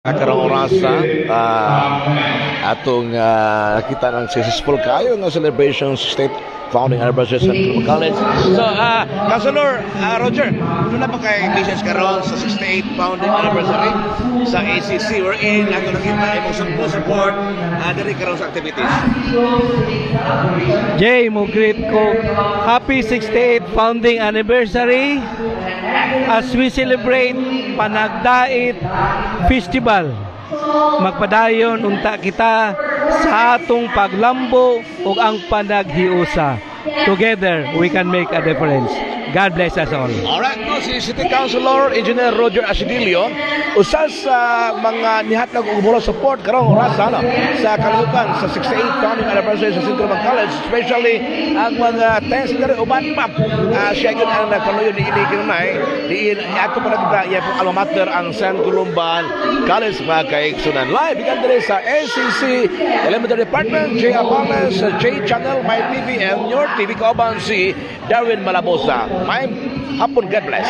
Karong orasa atong nakita ng successful kayo ng celebration state founding anniversary sa Central College. So, Councilor Roger, ano na ba kay message karon sa 68th founding anniversary sa ACC wherein ato nakita imong support diri karon sa activities? Jay, mo greet ko. Happy 68th founding anniversary as we celebrate Panagdait Festival. Magpadayon unta kita sa atong paglambo ug ang panaghiusa. Together we can make a difference. God bless us all. Alright, no, si City Councilor Engineer Roger Asidilio, usa sa mga nihatag og mura support karong orasa sa kalihukan sa 68th founding anniversary sa Central College, especially ang mga test na uban pa. Siya gyud ang nagpanuyo ni kinunay di ato pa nagda iya po alma mater ang San Columban College mga kaigsunan. Live bigan diri sa ACC Elementary Department, J. Abales, J. Channel, My TV, and your TV Kauban si Darwin Malabosa. May hapon, God bless.